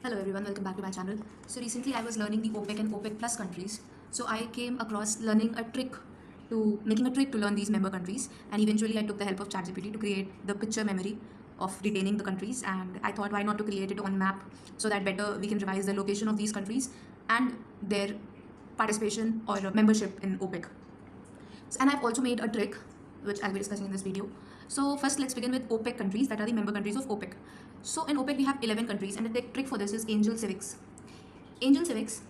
Hello everyone, welcome back to my channel. So recently I was learning the OPEC and OPEC plus countries. So I came across making a trick to learn these member countries, and eventually I took the help of ChatGPT to create the picture memory of retaining the countries. And I thought, why not to create it on map so that better we can revise the location of these countries and their participation or membership in OPEC. And I've also made a trick which I'll be discussing in this video. So first let's begin with OPEC countries, that are the member countries of OPEC. So in OPEC we have 11 countries, and the trick for this is Angel Civics. Angel Civics,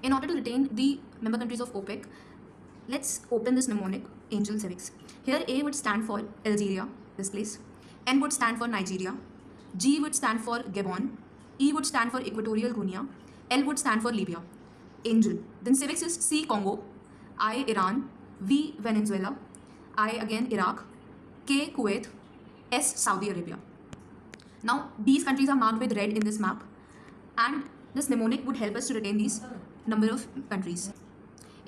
in order to retain the member countries of OPEC, let's open this mnemonic Angel Civics. Here A would stand for Algeria, this place. N would stand for Nigeria. G would stand for Gabon. E would stand for Equatorial Guinea. L would stand for Libya. Angel. Then Civics is C Congo, I Iran, V Venezuela, I again Iraq, K Kuwait, S Saudi Arabia. Now these countries are marked with red in this map, and this mnemonic would help us to retain these number of countries.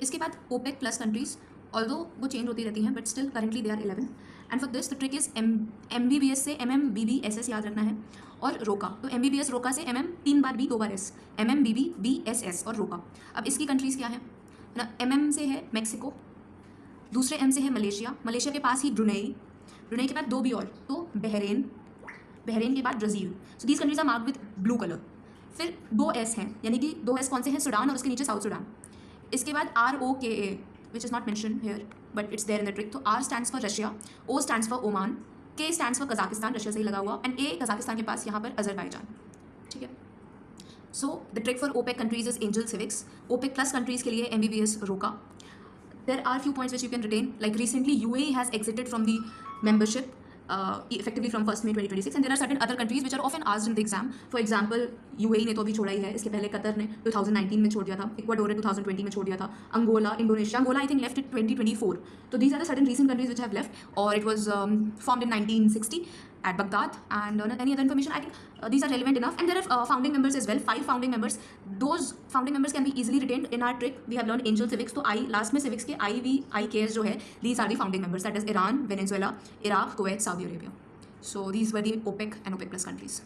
इसके बाद OPEC plus countries, although वो change होती रहती हैं, but still currently they are 11. And for this the trick is MBBS से MMBBSS याद रखना है, और रोका. तो MBBS रोका से MM 3 बार B 2 बार S, MMBBBSS और रोका. अब इसकी कंट्रीज़ क्या हैं ना, MM से है मैक्सिको, दूसरे M से है मलेशिया, मलेशिया के पास ही ब्रुनेई, ब्रुनेई के बाद 2 भी और, तो बहरेन, बहरेन के बाद Brazil. So these countries are marked with blue colour. फिर 2 S हैं, यानी कि 2 S कौन से हैं, सूडान और उसके नीचे साउथ सूडान. इसके बाद ROKA, which is not mention here but it's there in the trick. तो R stands for Russia, O stands for Oman, K stands for Kazakhstan, Russia से ही लगा हुआ, एंड A कजाकिस्तान के पास यहाँ पर अजरबैजान. ठीक है. So the trick for OPEC countries is Angel Civics. OPEC plus countries के लिए MBBS रोका. There are few points which you can retain. Like recently UAE has exited from the membership effectively from 1st May 2026, and there are certain other countries which are often asked in the exam. For example, UAE ने तो अभी छोड़ा ही है, इसके पहले Qatar ने 2019 में छोड़ दिया था, इक्वाडोर ने 2020 में छोड़ दिया था, Angola, Indonesia, Angola I think left in 2024. So these are the certain recent countries which have left, or it was formed in 1960 at Baghdad. And any other information, I think these are relevant enough. And there are founding members as well, 5 founding members. Those founding members can be easily retained. In our trick we have learned Angel Civics, तो I last में civics के IVIKS जो है, these are the founding members, that is Iran, Venezuela, Iraq, Kuwait, Saudi Arabia. So these were the OPEC and OPEC plus countries.